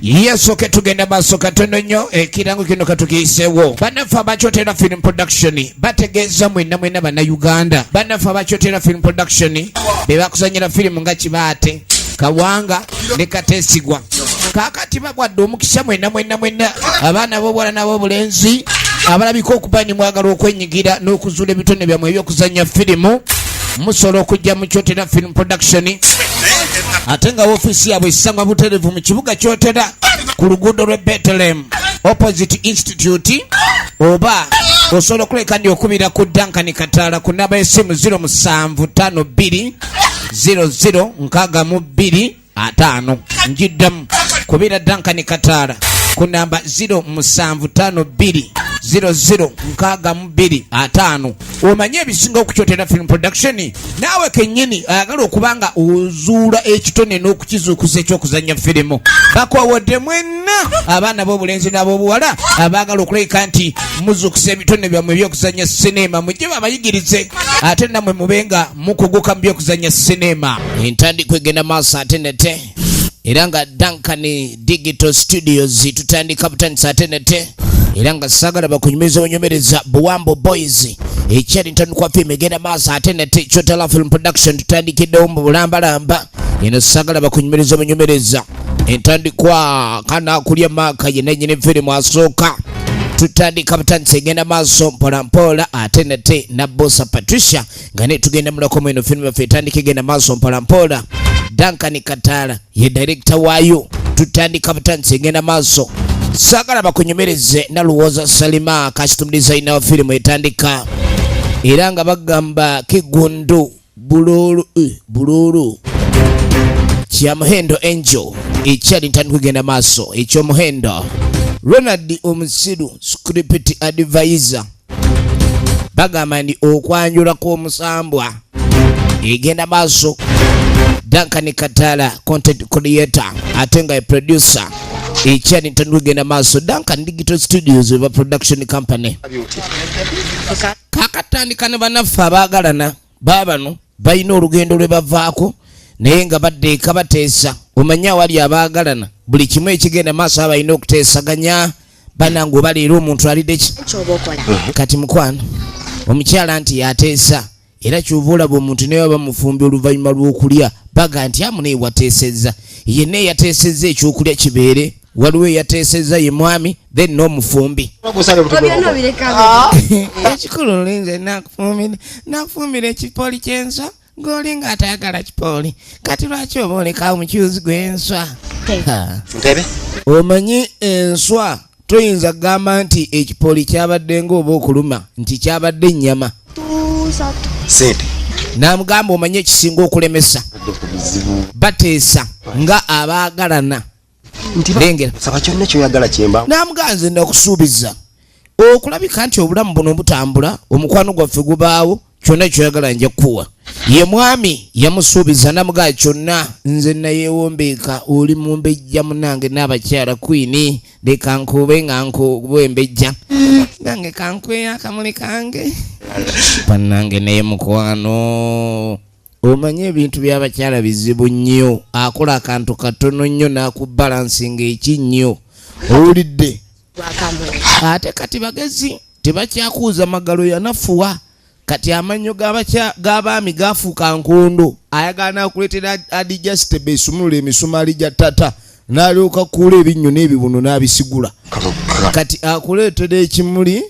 Yesoke tugenda maaso katono nnyo ekirango kino katukiyiseewo. Bannaffe abakyotera film production bategeeza mwenna banna Uganda. Bannaffe abakyotera film production be bakuzanyira firimu nga Kibaate, Kawanga ne Kateesigwa. Kaakati babwadde omukisa mwenna abaana b'obuwala n'ab'obulenzi abalabika okuba ni mwagala okwenyigira n'okuzuula ebitone byammwe ebyokuzanya firimu. Musobola okujja mu Kyotera film production ate nga ofiisi yaabwe esangwa butereevu mu kibuga Kyotera ku luguudo lw'e Bethlehem opposite institute, oba osobola okuleka ndi okubira ku Duncan Kataala ku namba y'essimu 0752 0062 njiddamu kubira Duncan Kataala ku namba 0752 0062 omanye ebisinga okukyotera film production. Naawe kennyini ayagala okubanga ozuula ekitone n'okukizuukuza ekyokuzanya firimu. Bakoowodde mwenna abaana b'obulenzi n'ab'obuwala abaagala okuleka nti muzuukusa ebitone byammwe ebyokuzanya sinema, mujje babayigirize ate nammwe mubenga mukuguka mu byokuzanya sinema. Entandikwa egenda maaso ate nete era nga Duncan Digital Studios tutandika butandisa ate nete era nga sagala bakunyumiza onyomereza Buwambo Boys ekyali ntandikwa film egenda maaso ate nete Kyotera film production tutandikiddewo mu bulambalamba eno sagala bakunyumiza onyomereza entandikwa kana kulya maka yennyini firimu asooka tutandika butandisa egenda maaso mpolampola ate nete na Bossa Patricia nga ne tugenda mulako mweno firimu yaffe etandika egenda maaso mpolampola. Duncan Kataala ye director waayo tutandika butandisa egenda maaso. Sagala bakunyumereze Naluwoza Salima costume designer wa firimu etandika era nga bagamba Kigundu Bululu Kyamuhendo Angel ekyali ntandikwa egenda maaso ekyomuhendo. Ronald Omusiru script advisor bagamba ndi okwanjula kw'omusambwa egenda maaso. Duncan Kataala content creator ate nga producer ekyali ntandikwa egenda maaso. Duncan Digital Studios eba production company. Kakatandika ne bannaffe abaagalana baabano balina olugendo lwe bavaako naye nga baddeeka bateesa. Omanya wali abaagalana buli kimu ekigenda maaso abalina okuteesaganya banange oba leero omuntu alidde kati mukwano omukyala nti yateesa era kyova olaba omuntu naye waba mufumbi oluvannyuma lw'okulya baga nti amu naye wateesezza yenna eyateesezza ekyokulya kibeere waliwo eyateesezza ye mwami then n'omufumbi. Ekikulu linze nakufumbira ekipooli ky'enswa ng'oli ng'atayagala kipooli kati lwaki oba olekawo mukyuzi gw'enswa. Omanyi enswa toyinza kugamba nti ekipooli kyabadde ng'oba okuluma nti kyabadde nnyama. Namugamba omanye ekisinga okulemesa bateesa nga abaagalana lengera namuganze nakusuubiza okulabika nti obulamu buno butambula omukwano gwaffe gubaawo kyonna kyoyagala nja kuwa. Ye mwami yamusuubiza namugaa kyonna nze nayeewombeeka oli mumbejja munange n'abakyala kwini leka nkube nga nkuba embejja nange kankweya akamuli kange bannange naye mukwano omanye ebintu by'abakyala bizibu nnyo akola akantu katono nnyo n'akubalansinga ekinnyo owulidde ate kati bagezi tebakyakuuza magalo yanafuwa kati amannyo g'abaami gafuuka nkondo ayagala n'akuleetera adigestable esumulula emisumaali gya tata n'alyoka kuula ebinnyo n'ebibuno n'abisigula kati akuleetera ekimuli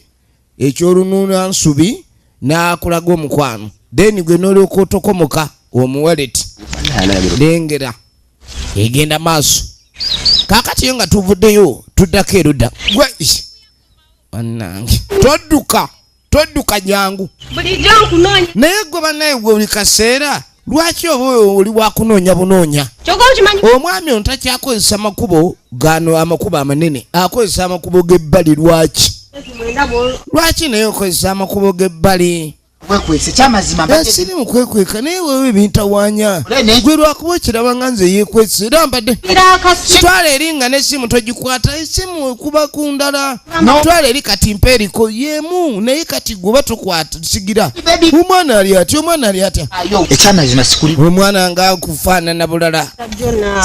ekyolunuuna nsubi n'akulaga omukwano then gwe n'olyoka otokomoka omuwaleti lengera egenda maaso. Kaakati yo nga tuvuddeyo tuddako erudda gwe bannange todduka jangu naye gwe bannaye gwe buli kaseera lwaki oba oli wakunoonya bunoonya. Omwami ono takyakozesa makubo gano amakubo amanene akozesa amakubo g'ebbali lwaki naye okozesa amakubo g'ebbali Kwekwese chamazima mbadde. Siri mukwekweka naye wewe bintawanya. Gwe lwakuba kiraba nga nze yeekwese era mbadde. Twala eringa n'essimu togikwata essimu ekuba ku ndala. Twala eri kati mpa eriko yeemu naye kati gwe tukwata tusigira. Omwana ali atya. Ekyamazima sikuli. Omwana nga kufaanana bulala.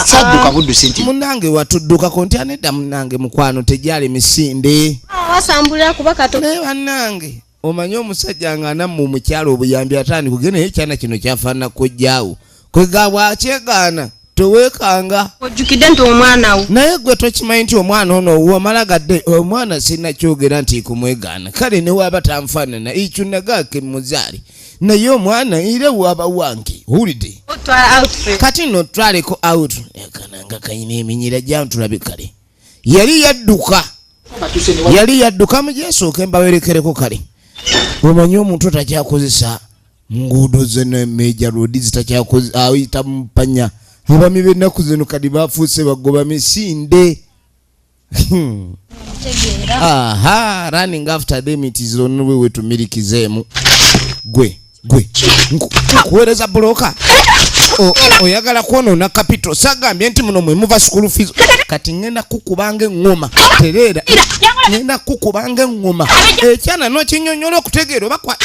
Sadduka buddu senti. Munnange watuddukako nti anedda munnange mukwano tegyali misinde. Wasambulira kuba kato. Naye bannange omanyi omusajja nga nammu mukyalo obuyambi atandi kugenda ekyana kino kyafaanana kojjaawo. Kwega bw'akyegaana toweekanga. Ojjukidde nti omwana wo. Naye gwe tokimanyi nti omwana ono wamala gadde omwana sinnakyogera nti kumwegaana. Kale ne waba tanfaanana ikyunagake muzaali. Naye omwana era waba wange owulidde. Kati nno twaleko out. Yakananga kayina eminyira gyantulabe kale. Yali yadduka mugyesooka embawerekereko kale. Omanyi omuntu takyakozesa nguudo zeno major road zitakyakoze ayita mpanya. Abami b'ennaku zino kadi bafuuse bagoba misinde. Aha, running after them it is on way to miliki gwe nkuweereza buloka. Oyagala kwonoona capital sagambye nti muno mwe muva school fees. Kati ngenda kukubanga engoma tereera ngenda kukubanga engoma ekyana n'okinyonyola okutegeera oba kwa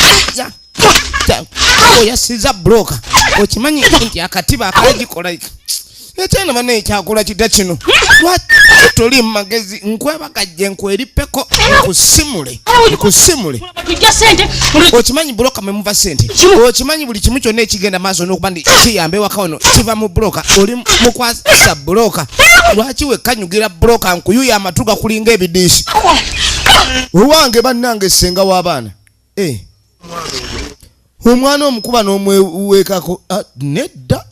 oyasiza buloka okimanyi nti akatiba akagikola ekyana bana ekyakola kita kino lwaki toli magezi nkwebagajje nkwerippeko nkusimule okimanyi buloka mwe muva sente okimanyi buli kimu kyonna ekigenda maaso n'okuba ndi kiyambe waka wano kiva mu buloka oli mukwasa buloka lwaki wekanyugira buloka nkuyuya amatu gakulinga ebidiisi owange bannange senga w'abaana omwana omukuba n'omweweekako nedda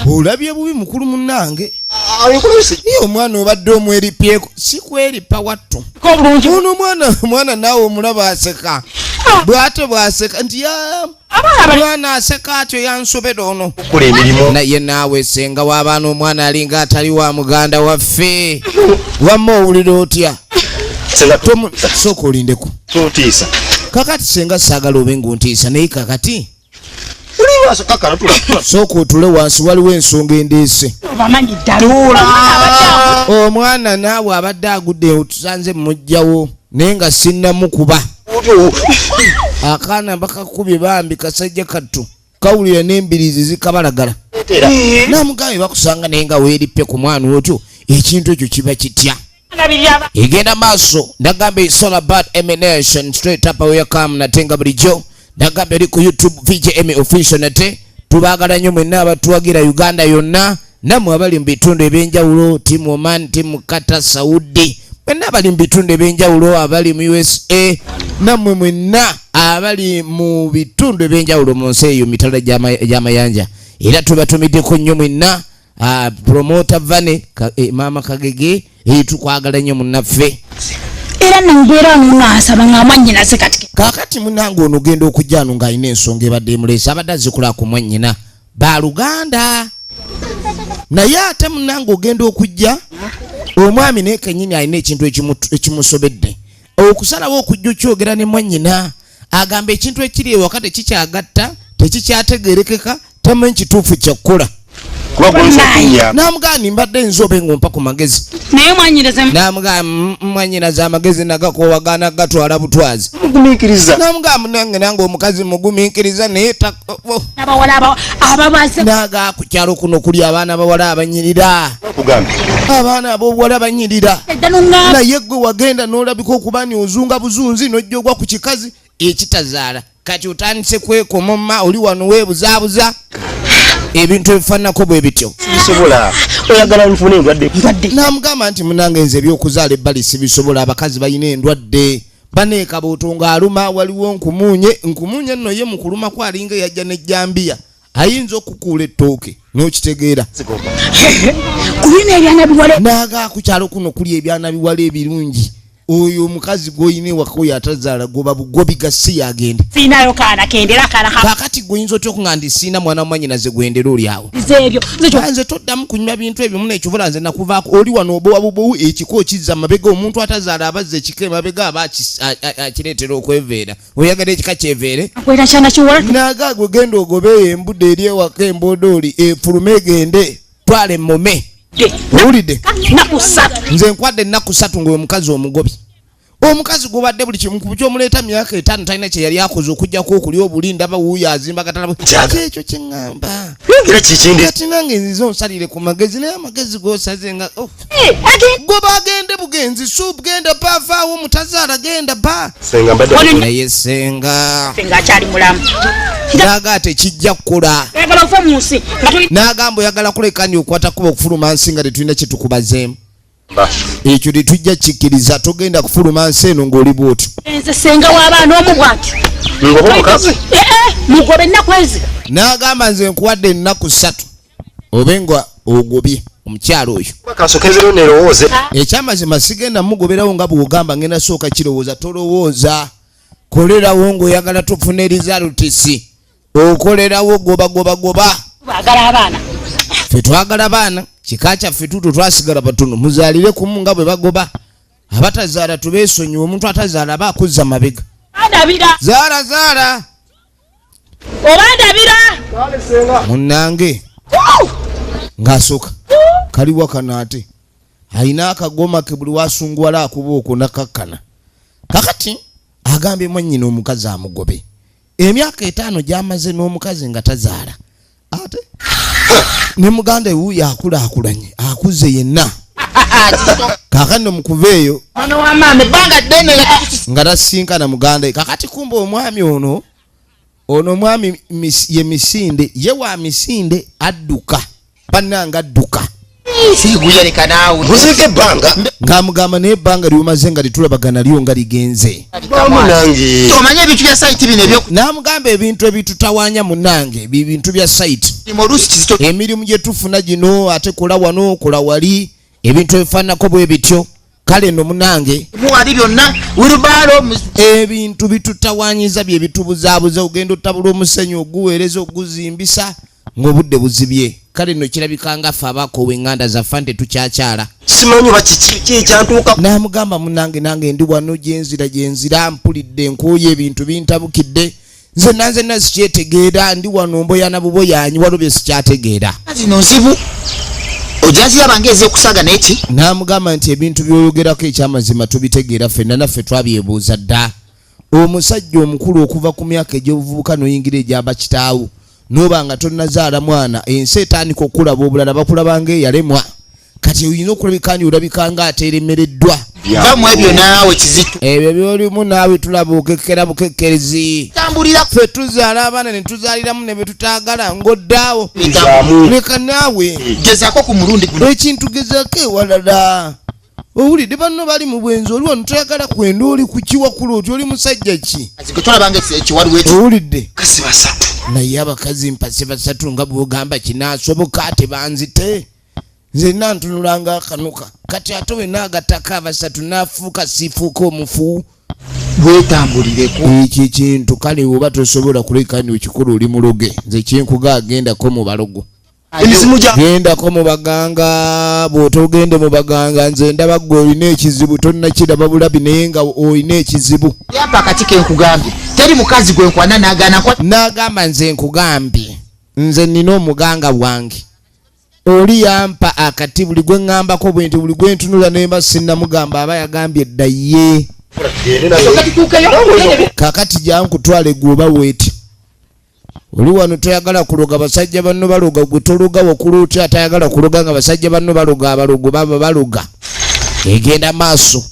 olabye bubi mukulu munnange omwana obadde omweripyeko si kweripa wattu ono omwana naawe omulaba aseka bw'ate bw'aseka nti mwana aseka atyo yansobera ono naye naawe senga w'abaana omwana alinga atali wa muganda waffe wamma owulira otya sooka olindeku kakati senga saagala obe ng'ontiisa naye kakati sooka otule wansi waliwo ensonga endeese omwana naawe abadde agudde tusanze mujjawo naye nga sinnamukuba akaana bakakubye bambi kasajja kattu kawulira n'embiriizi zikabalagala namugambe bakusanga naye nga weerippe ku mwana otyo ekintu ekyo kiba kitya egenda maaso nagamba it's all about emination straight up where come natenga bulijjo nagamba eri ku YouTube VJ Emmy official nate tubaagala nnyo mwenna abatuwagira Uganda yonna nammwe abali mu bitundu ebyenjawulo timu Oman timu Qatar Saudi mwenna abali mu bitundu ebyenjawulo abali mu USA nammwe mwenna abali mu bitundu ebyenjawulo mu nsi eyo mitala gy'amayanja era tubatumiddeko nnyo mwenna promoter Vane mama Kagege tukwagala nnyo munnaffe era nangwera ngasaba ngamanyina sekati kakati munango ono genda okujja ano ng'alina ensonga ebadde emulesa abadde azikola ku mwannyina baluganda naye ate munango ogenda okujja omwami naye kennyini alina ekintu ekimusobedde okusalawo okujja okyogera ne mwannyina agamba ekintu ekiri ewaka tekikyagatta tekikyategerekeka tamanyi kituufu kyakkola namugani mbadde nzobe ngompa ku magezi naye mwanyiraze mwanyiraze amagezi nagakowagana gatwala butwazi namugamba nange nange omukazi mugumiikiriza naye naga ku kyalo kuno kuli abaana bawala abanyirira abaana ab'obuwala banyirira naye gwe wagenda n'olabika okuba ni ozunga buzunzi n'ojja ogwa ku kikazi ekitazaala kati otandise kwekomoma oli wano weebuzaabuza ebintu ebifaananako bwe bityo bisobola oyagala nfune endwadde namugamba nti munange nze ebyokuzaala ebbali sibisobola abakazi balina endwadde baneekabooto ng'aluma waliwo nkumuunye nno ye mu kuluma kwalinga yajja nejjambiya ayinza okukuula ettooke n'okitegeera kulina ebyana biwale naaga ku kyalo kuno kuli ebyana biwala ebirungi oyo mukazi goyine wakoya atazaala goba bugobi gasi yagende sinayo kana kendera kana kakati goyinzo tokungandi sina mwana mwanyina ze gwendera oli awo zebyo nze toddamu kunywa bintu ebyo muna ekivula nze nakuvaako oli wano obowa bubowu ekiko kizza mabega omuntu atazaala abazza ekike mabega aba akireetera okweveera oyagala ekika kyeveere kwera kyana kiwala nagagwe genda ogobe embudde eri ewaka embodooli efulume egende twala emmome owulidde nze nkwadde ennaku 3 ng'oyo omukazi omugobi omukazi gobadde buli kimu ku kyomuleeta myaka 5 talina kye yali akoze okugyako okulya obuli ndaba wuuyo azimba katala ekyo kyeŋŋamba ati nange nzize onsalire ku magezi naye amagezi g'osaze nga goba agende bugenzi suupu genda paavaawo mutazaala genda pa naye senga akyali mulamu naga tekijja kukola n'agamba oyagala kulekani okwata kuba okufuluma nsi nga tetulina kye tukubazeemu ekyo tetujja kikkiriza togenda kufuluma nsi eno ng'oli bwotyo nze senga w'abaana omu bw'ati mugobe ennaku ezi n'agamba nze nkuwadde ennaku 3 obe nga ogobye omukyalo oyo ekyamazima sigenda mugoberawo nga bw'ogamba ngenda sooka kirowooza tolowooza kolerawo ng'oyagala tufuna erizalutisi okolerawo goba bagala abaana ffe twagala baana kika kyaffe tuto twasigala batono muzaalire kumu nga bwe bagoba abatazaala tubeesonyiwe omuntu atazaala aba akuzza mabega zaala obandabira munnange ng'asooka kaliwa kano ate alina akagoma ke buli wasunguwala akuba okwo nakakkana kakati agambye mwannyina omukazi amugobe emyaka 5 gyamaze n'omukazi nga tazaala ate ne muganda wuuyo akulaakulanye akuze yenna kakano mukuva eyo nga tasinkana muganda kakati kumba omwami ono omwami ye misinde ye wa misinde adduka bannanga adduka ng'amugamba naye ebbanga ly'omaze nga litulabagana lyo nga ligenze n'amugamba ebintu ebitutawaanya munnange bintu bya sayiti emirimu gye tufuna gino ate kola wano kola wali ebintu ebifaananako bwe bityo kale no munnange ebintu bitutawaanyiza bye bitubuzaabuza ogenda otabula omusenyu oguweereza oguzimbisa ng'obudde buzibye kale no kirabika nga ffe abaakoowa eŋŋanda zaffe nte tukyakyala simanyi bakiki ekyantuuka n'amugamba munnange nange ndi wano gyenzira mpulidde nkooye ebintu bintabukidde nzenna sikyetegeera ndi wano mboyana buboyanyi waliwo bye sikyategeera zino nzibu ojaziraba ng'ezi okusaga n'eki n'amugamba nti ebintu by'oyogerako ekyamazima tubitegeera ffenna naffe twabyebuuza dda omusajja omukulu okuva ku myaka egy'obuvubuka n'oyingira egyaba kitaawo noba nga tonnazaala mwana ensi etandika okulaba obulala bakulaba ng'eyalemwa kati oyina okulabika ndi olabika nga ateeremereddwa vamu ebyo naawe kizito ebyo byolimu naawe tulaba okekkera bukekkerezi ffe tuzaala abaana ne tuzaaliramu ne be tutaagala ng'oddaawo leka naawe gezaako ku mulundi guno ekintu gezaako ewalala owulidde banno bali mu bwenzi oli wano toyagala kwenda oli ku kiwakulu oti oli musajja ki tolabanga ekiwaliwo ekyo owulidde kasi 3 naye abakazi mpase 3 nga bwogamba kinaasoboka ate banzite nze nantunulanga akanuka kati ate we naagataka 3 naafuuka sifuuka omufu bwetambulireko ekyo kintu kale oba tosobola kuleka ni okikulu oli muloge nze kyenkuga gendako mu balogo gendako mu baganga bw'otogende mu baganga nze ndaba gwe olina ekizibu tonnakiraba bulabi naye nga olina ekizibu yampa akati kenkugambye teri mukazi gwe nkwana n'agamba nze nkugambye nze nina omuganga bwange oli yampa akati buli gwe ŋŋambako bwe nti buli gwe ntunula nemba sinnamugamba aba yagambye eddaye kakati jankutwala eggwe oba weeti oli wano toyagala kuloga basajja banno baloga gwe tologa wakuluuti atayagala kuloga nga basajja banno baloga abalogo baba baloga egenda maaso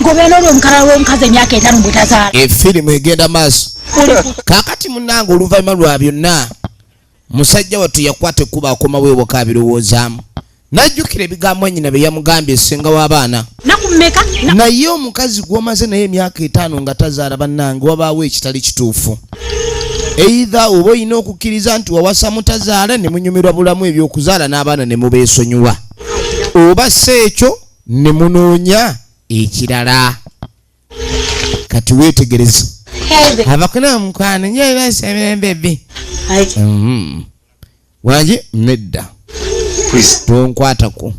ngobeera oli omukala w'omukazi emyaka 5 bwetazaala efirimu egenda maaso kakati munnange oluvannyuma lwa byonna musajja wattu yakwata ekkuba akomawo ewaka abirowoozaamu najjukira ebigambo nnyina bye yamugambye essenga w'abaana naye omukazi gw'omaze naye emyaka 5 nga tazaala bannange wabaawo ekitali kituufu eitha oba olina okukkiriza nti wawasa mutazaala ne munyumirwa bulamu ebyokuzaala n'abaana ne mubeesonyiwa oba si ekyo ne munoonya ekirala kati wetegereza abakona mukwana nyera semembebe wanje nedda tonkwatako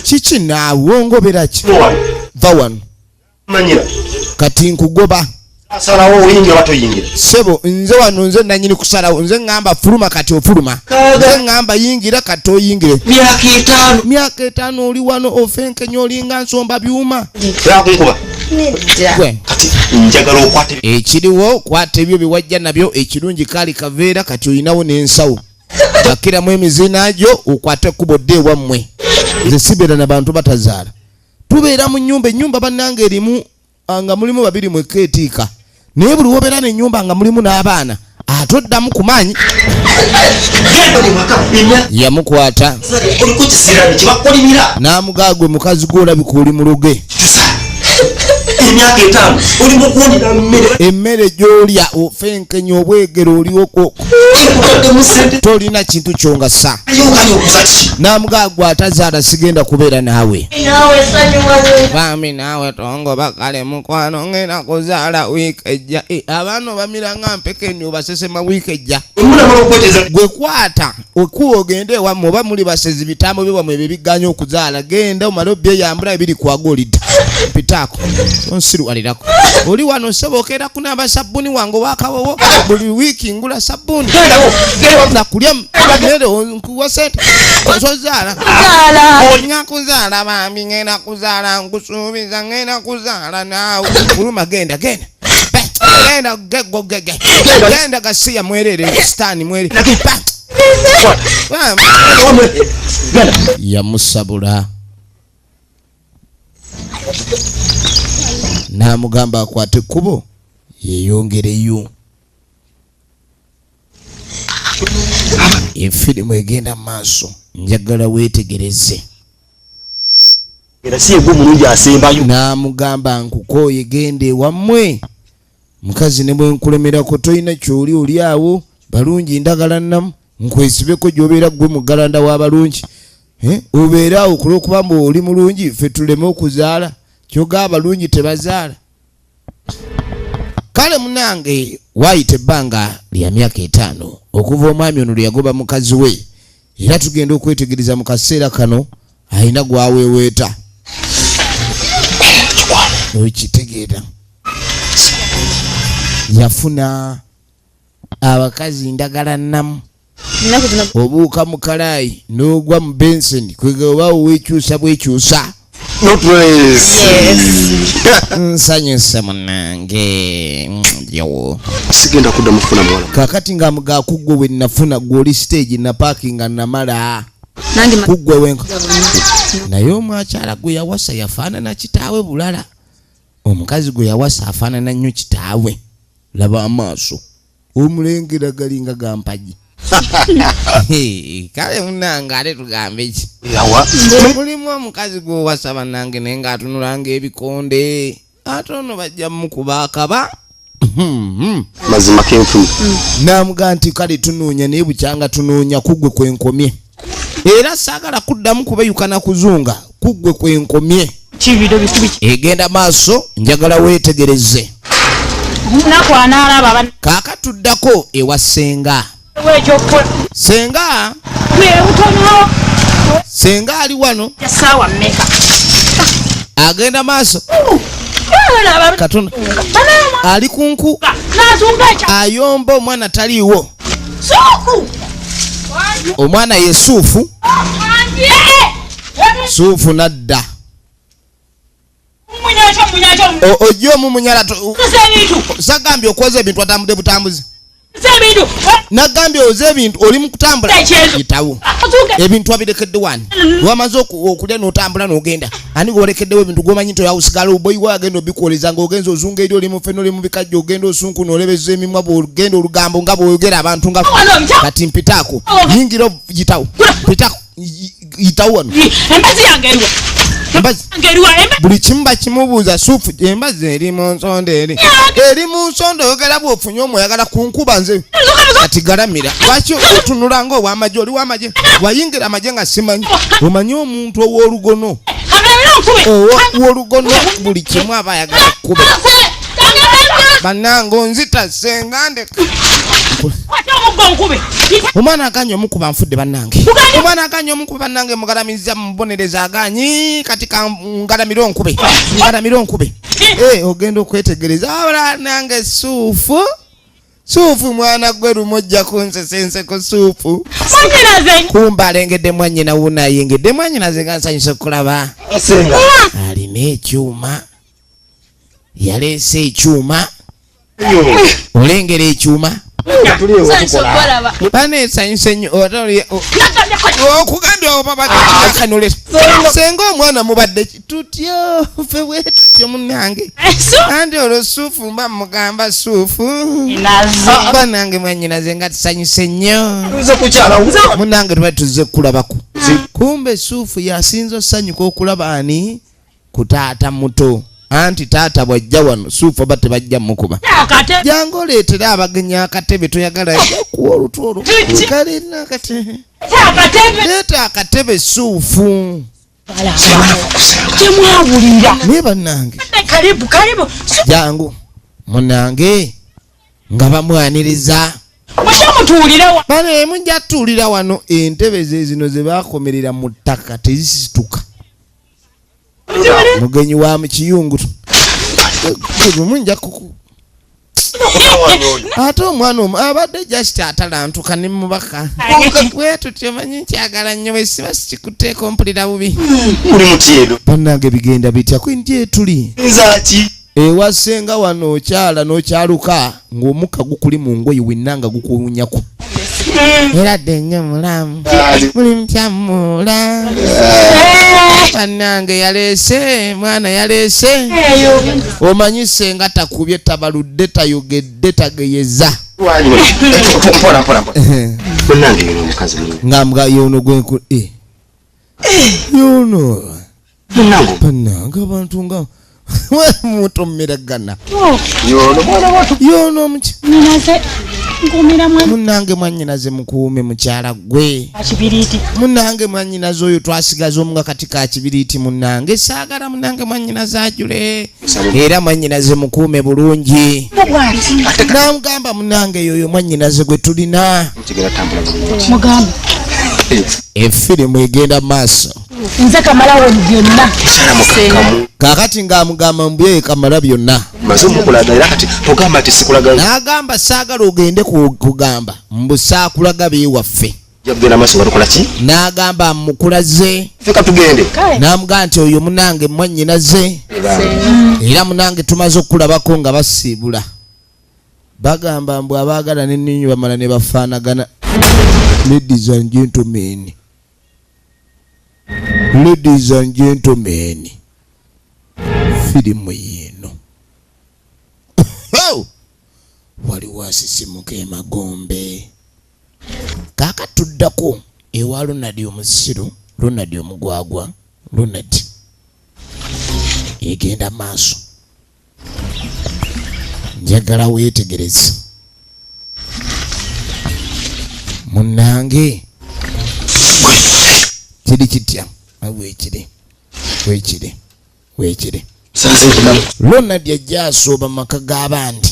kiki naawe ngobera ki va wano kati nkugoba asalawo oyingira batoyingira sebo nze wano nze nanyini kusalawo nze ngamba fuluma kati ofuluma nze ngamba yingira kati oyingire myaka 5 oli wano ofenkenye olinga nsomba byuma kati njagala okwate ekiriwo kwata ebyo biwajja nabyo ekirungi kali kaveera kati oyinawo n'ensawo akiramu emizinaajo okwate kubo dde wammwe nze sibeera n'abantu batazaala tubeera mu nnyumba bannange erimu nga mulimu babiri mwekeetiika naye buli wobeera n'ennyumba nga mulimu n'abaana atoddamu kumanyi yamukwata n'amugaagwe mukazi gw'olabika oli mu luge emyaka 5 oli mukuwulira emmere gy'olya ofenkenya obwegero oliwoko tolina kintu kyongasa n'amugaagwe atazaala sigenda kubeera naawe bami naawe tongoba kale mukwano ngenda kuzaala wiiki ejja abaana obamira nga mpekeni obasesema wiiki ejja gwe kwata okuwa ogende ewammwe oba muli basezi bitambo byewammwe ebyo biganya okuzaala genda omale obyeyambula ebiri kwaga olidda mpitaako onsirwalirako oli wano sobookera kunaaba sabbuuni wange wakawowo buli wiiki ngula sabbuuni nakulya mmere nkuwa sente osozaala olina kuzaala bambi ngenda kuzaala nkusuubiza ngenda kuzaala naawe kuluma genda genda gasiya mwerere sitaani mwerere yamusabula n'amugamba akwate ekkubo yeyongereyo efirimu egenda maaso njagala weetegereze era si yegwe omulungi asembayo n'amugamba nkukooye genda ewammwe mukazi ne bwe nkulemerako tolina kyoli oli awo balungi ndagala nnamu nkwesibeko gy'obeera gwe mugalanda w'abalungi obeera awo kulwokuba mbu oli mulungi ffe tuleme okuzaala kyoga abalungi tebazaala kale munange waayita ebbanga lya myaka 5 okuva omwami ono lyeyagoba mukazi we era tugenda okwetegereza mu kaseera kano alina gwaweeweeta okitegeera yafuna abakazi ndagala nnamu obuuka mu kalaayi n'ogwa mu benseni kwega obaawo weekyusa bwekyusa nsanyuse munange sigenda kudda mufuna muwala kakati nga mga kuggwe we nafuna gwoli stage na parkinga namala kuggwe wenka naye omwakyala gwe yawasa yafaanana kitaawe bulala omukazi gwe yawasa afaanana nnyo kitaawe laba amaaso omulengera galinga gampaji kale munange ate tugambe eki mulimu omukazi gw'owasa bannange naye ng'atunulanga ebikonde ate ono bajja mukuba akaba mazima kenfuna n'amugaa nti kale tunoonya naye bukyanga tunoonya kuggwe kwenkomye era saagala kuddamu kubeyukana kuzunga kuggwe kwenkomye egenda maaso njagala weetegereze kaakatuddako ewa senga senga ali wano agenda maaso katonda ali kunku ayomba omwana taliiwo omwana ye Suufu Suufu nadda ojja omumunyala sagambye okoze ebintu atambudde butambuzi nagambye oze ebintu oli mu kutambula yitawo ebintu abirekedde wani wamaze okulya n'otambula n'ogenda ani gwolekeddewo ebintu gwomanyi nti oyawusigala oboyi wagenda obikoleza ng'ogenza ozunga eri oli mufe n'oli mu bikajja ogenda osunku n'olebeza emimwa bw'ogenda olugambo nga bw'oyogera abantu nga kati mpitaako yingira yitawo mpitaako yitawo wano buli kimu bakimubuuza Suufu embazi eri mu nsonda eri mu nsonda oyogera bw'ofunye omweyagala kunkuba nze kati galamira lwaki otunula ng'ow'amagye oli w'amagye wayingira amagye nga simanyi omanyi omuntu ow'olugono wolugono buli kimu aba ayagala kuba bannange nzita senga ndeka omwana aganye omukuba nfudde bannange omwana aganye omukuba bannange mugalamizza mubonereza aganyi kati ngalamira onkube ogenda okwetegereza abala nange suufu mwana gwe lumojja kunsesenseko suufu kumba alengedde mwanyina wuuna ayengedde mwanyinaze nga nsanyusa okulaba alina ekyuma yaleese ekyuma olengera ekyuma banesanyusa ennyo okugambya obabakanule senga omwana mubadde tutyo ffe bwe tutyo munnange andi olwo suufu mba mugamba suufu banange mwanyinaze nga tusanyusa ennyo munnange tuba tuzze kulabako kumbe suufu yasinza osanyuka okulaba ani ku taata muto anti taata bwajja wano suufu oba tebajja mukuba jangu oleetera abagenyi akatebe toyagala kuwa olutwolo kalina akatebe leeta akatebe suufu kyemwabulira naye bannange karibu jangu munange nga bamwaniriza mutuulira bane mujja tuulira wano entebe zezino ze bakomerera mu ttaka tezisituka mugenyi wa mukiyungu munja kuku ate omwana abadde just atalantuka ne mubaka wetutyo manyi nkyagala nnyo bwesiba sikikuteeka ompulira bubi bannange bigenda bitya kwinti tuli ewasenga wano okyala n'okyaluka ng'omukka gukuli mu ngoyi winnanga gukuwunyaku era dde nnyo mulamu muli mukyamuula bannange yaleese mwana yaleese omanyise nga takubye tabaludde tayogedde tageyeza ngambwa yono gwenku yono bannange abantu nga mutomeragana yono muki munange mwanyinaze mukuume mukyala gwe munange mwanyinaze oyo twasigaza omunga kati ka kibiriiti munange saagala munange mwanyinaze ajule era mwanyinaze mukuume bulungi namugamba munange yoyo mwanyinaze gwe tulina efirimu egenda maaso nze kamalawo byonna kakati ng'amugamba mbye kamala byonna n'agamba saagala ogende kugamba mbusaakulaga beewaffe n'agamba mukulaze n'amugamba nti oyo munange mwannyinaze era munange tumaze okulabako nga basiibula bagamba mbu abaagala n'enninyi bamala ne bafaanagana. Ladies and gentlemen, firimu yino waliwo asisimuka emagombe kakatuddako ewa Ronald omusiru, Ronald omugwagwa, Ronald egenda maaso. Njagala weetegereze munnange kiri kitya weekiri Ronald yajja asooba maka g'abandi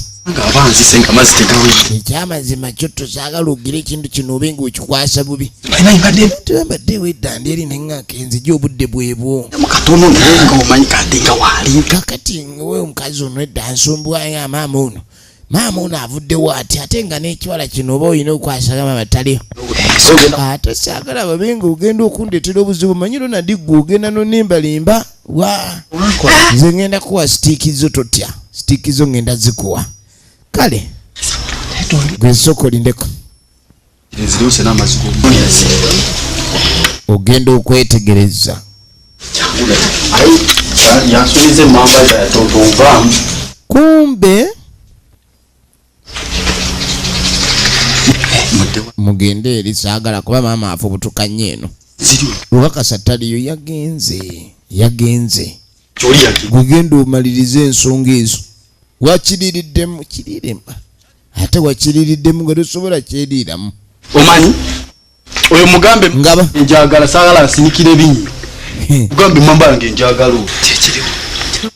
ekyamazima kyo tosaagala ogire ekintu kino obe ng'okikwasa bubi tebadde weddandi eri neŋŋaka enzigi obudde bwebwo kakati we omukazi ono edda nsumbuwayo maama ono avuddewo ate nga n'ekiwala kino oba olina okwasagama bataliyo ate saagala babe nga ogenda okundetera obuzibu manyi Ronald gwe ogenda nonimbalimba nze ngenda kuwa sitiikizo totya sitiikizo ngenda zikuwa kale gwe soko lindeko ogenda okwetegereza kumbe mugende eri saagala kuba maama afa obutukanye eno lubakasa taliyo yagenze gwegenda omaliriza ensonga ezo wakiririddemu kiriremba ate wakiririddemu nga tosobola kyeriiramu omanyi oyo mugambe ngaba njagala saagala asinikire binyi Ugambi mamba yange njagala tekiriwo.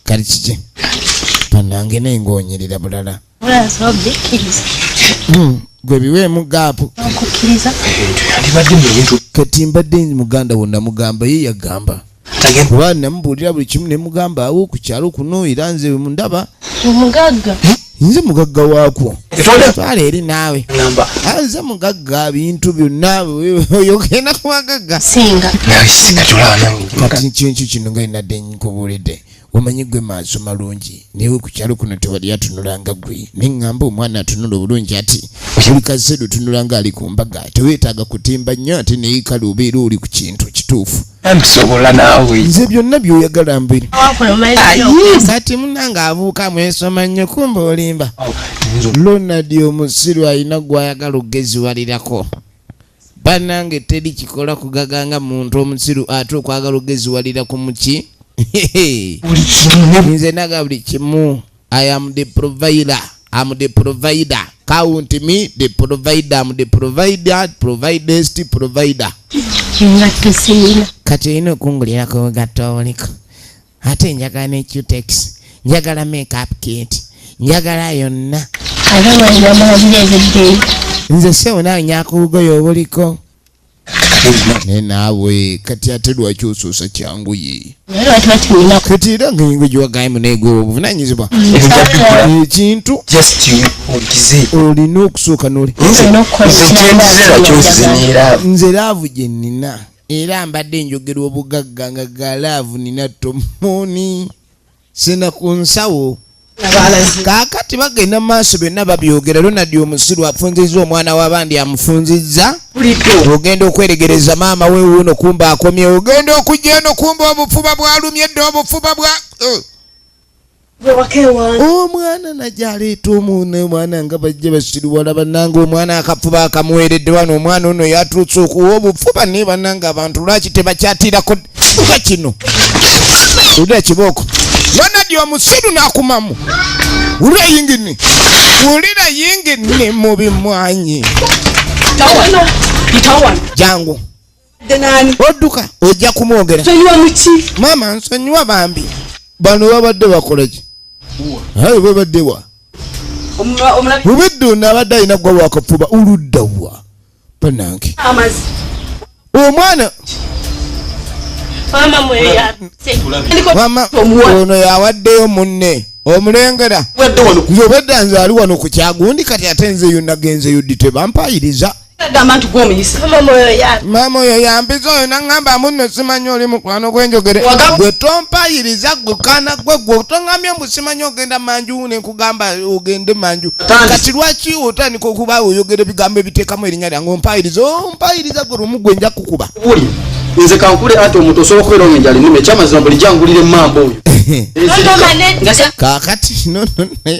Kali kiki? Panange nengonyerera bulala. Gwe biweemu gaapu. Yandibadde mu bintu. Kati mbadde muganda wonna mugamba ye yagamba. Kuba namubuulira buli kimu ne mugamba awo ku kyalo kuno era nze mundaba. Omugagga. Nze mugagga waakwo. Twala eri naawe. Nze mugagga bintu byonna oyogenda ku bagagga. Singa. Kati kintu kino nga inadde nkubuulidde. Omanyi gwe maaso malungi newe ku kyalo kuno tewali atunulanga gwe neŋŋamba omwana atunula obulungi ati buli kaseera otunulanga ali ku mbaga teweetaaga kutimba nnyo ate neeyikala obeera oli ku kintu kituufu nsobola naawe nze byonna by'oyagala mbiri kati munanga abuuka mwesoma nnyo kumba olimba Ronald omusiru alina gw'ayagala ogeziwalirako bannange teri kikola kugaganga muntu omusiru ate okwagala ogeziwalirako muki nze naga buli kimu. I am the provider. I'm the provider. Count me the provider. I'm the provider. Providest provider. Kati ino kungulirako gatoliko. Ate njagala ne cutex. Njagala makeup kit. Njagala yonna. Nze sewo nawe nyakubugoyo obuliko. Naawe kati ate lwaki osoosa kyangu ye kati era ngaingo giwagayimu neegwa obuvunanyizibwa ekintu olina okusooka nze laavu gye nnina era mbadde njogera obugagga nga ga laavu nina tomoni sena ku nsawo kaakati bagenda maaso byonna babyogera Ronald omusiru afunzizza omwana w'abandi amufunzizza ogenda okweregereza maama we wuuno kumba akomye ogenda okujja eno kumba obufuba bwalumye dde obufuba bwa omwana najja aleeta omuune omwana nga bajja basiruwala bannanga omwana akafuba akamuweeredde wano omwana ono yatuuse okuwa obufuba naye bannanga abantu lwaki tebakyatirako nga kino ulira kibooko Ronald omusiru n'akumamu ulira yingini mu bimwanyi jangu odduka ojja kumwogera maama nsonyiwa bambi bano babadde bakolaki aye babadde wa bubedde ono abadde alina gwa wakafuba oludda wa banange omwana mama ono yawaddeyo munne omulengera nze obadde nze ali wano ku kyagundi kati ate nzeyo nagenzeyo ddi tebampayiriza mama oyo yampiza oyo naŋŋamba munno simanyi oli mukwano gwenjogere gwe tompayiriza gwe kaana gwe toŋŋambye mbu simanyi ogenda manju nenkugamba ogende manju kati lwaki otandika okuba oyogera ebigambo ebiteekamu erinnya lyange ompayiriza gwe lumu gwe nja kukuba nze kankule ate omuntu osobola okubeera omenjali nime ekyamazima buli jangulire emamba oyo kaakati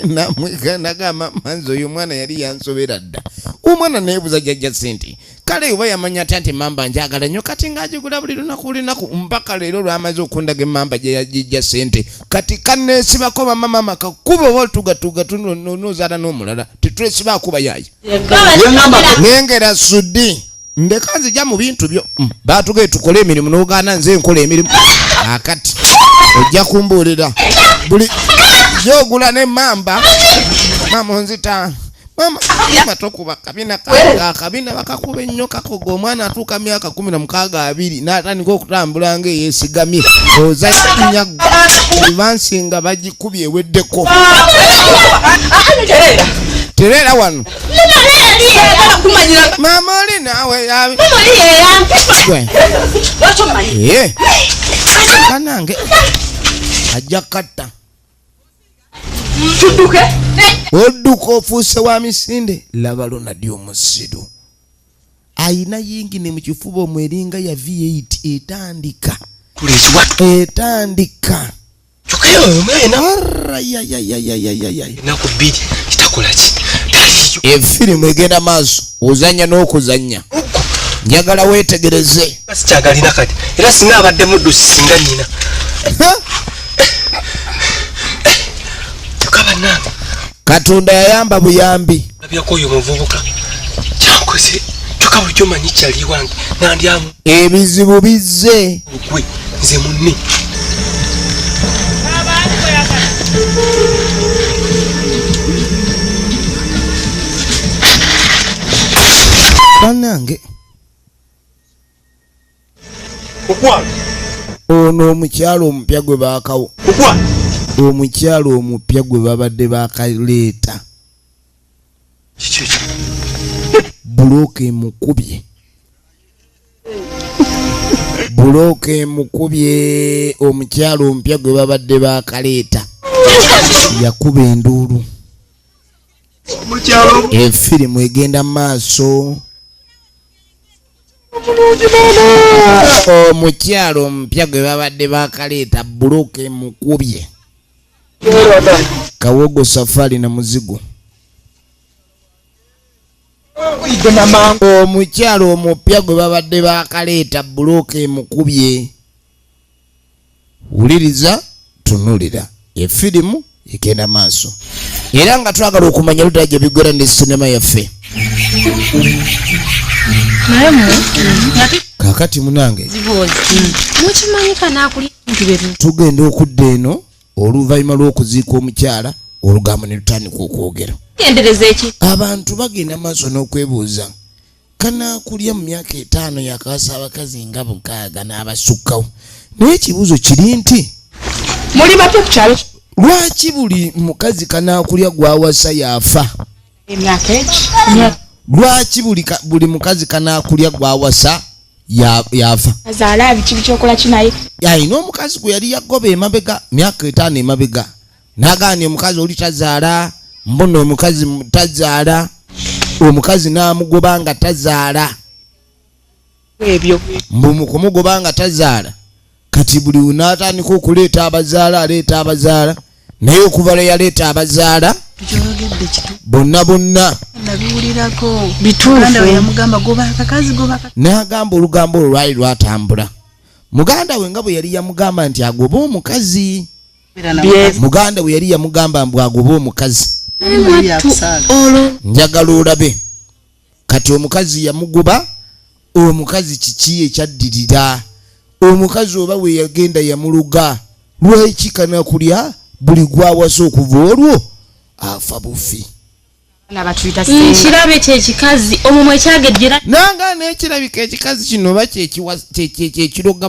namweganaga manzi oyo omwana yali yansobera dda omwana nayebuza jjajja sente kale oba yamanya ati emamba njagala nnyo kati ng'agigula buli lunaku mpaka leero lwamaze okundaga emamba gye yajjijja sente kati kanneesibako bamama kakuba oba otugatuga tunozaala n'omulala tetwesiba akuba yaye ngengera suddi ndeka nzija mu bintu byo baatugaye tukole emirimu n'ogaana nze nkola emirimu akati ojja kumbuulira buli gyogula n'emmamba mama onzita mama tokuba akabina bakakuba ennyo kakoga omwana atuuka myaka 16 n'atandika okutambula nga eyeesigamye ozanya bansinga bagikubye eweddeko terera wano mama oli naawe kanange ajja katta odduka ofuuse wa misinde laba Ronald omusiru ayina yingine mu kifuba omweringa ya V8 etandika efirimu egenda maaso ozanya n'okuzanya njagala weetegereze sikyagalina kati era singa abadde muddu singa nnyina kabanange Katonda yayamba buyambi abyako oyo muvubuka kyankoze kyokka bulijjo manyi kyali wange nandyamu ebizibu bizze gwe nze munne bannange okwa ono omukyalo omupya gwe baakawo okwa omukyalo omupya gwe babadde bakaleeta kiki bulooka emukubye bulooka emukubye omukyalo omupya gwe babadde bakaleeta yakuba enduulu efirimu egenda maaso omukyalo omupya gwe babadde bakaleeta bulooka emukubye kawogo safari na muzigo omukyalo omupya gwe babadde bakaleeta bulooka emukubye wuliriza tunulira efirimu egenda maaso era nga twagala okumanya ludda gye bigwera ne sinema yaffe kakati munange tugenda okudda eno oluvannyuma lw'okuziika omukyala olugambo ne lutandika okwogera abantu bagenda maaso n'okwebuuza kanaakulya mu myaka 5 yakawasa abakazi nga 6 n'abasukkawo naye ekibuuzo kiri nti muli bato ku kyalo lwaki buli mukazi kanaakulya gwawasa yafa lwaki buli mukazi kanaakulya gwawasa yafa azaala biki kyokola kinaye alina omukazi gwe yali yagoba emabega myaka 5 emabega n'agaana omukazi oli tazaala mbona omukazi tazaala omukazi n'amugoba nga tazaala ebyo mbu kumugoba nga tazaala kati buli n'atandika okuleeta abazaala aleeta abazaala naye okuva lwe yaleeta abazaala bonna nabiwulirako bituufu yamugamba goba akakazi goba n'agamba olugambo olwo lwali lwatambula muganda we nga bwe yali yamugamba nti agoba omukazi muganda we yali yamugamba mbu agoba omukazi njagala olabe kati omukazi yamugoba omukazi kiki ekyaddirira omukazi oba we yagenda yamuluga lwaki kanakulya buli gwawasa okuva olwo afa bufi nkirabe kyekikazi omumwe ekyagejjera nanga n'ekirabika ekikazi kino oba kyekiroga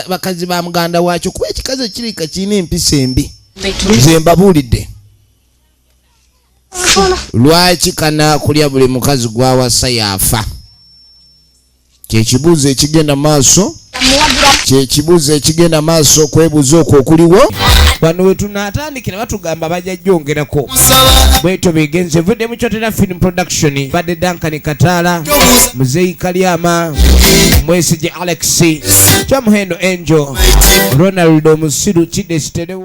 bakazi ba muganda waakyo kuba ekikazi ekirika kirina empisa embi nze mbabuulidde lwaki kanaakulya buli mukazi gwawasa yafa kyekibuuzo ekigenda maaso kyekibuuzo ekigenda maaso okwebuuza okwo okuliwo bano we tunaatandikira batugamba bajja jjongerako bwetyo bigenze vudde mu KYOTERA film production badde Duncan Kataala Muzeyi Kalyama Mwesige Alex Kyamuhendo Angel Ronald Musiru Chide Siterewo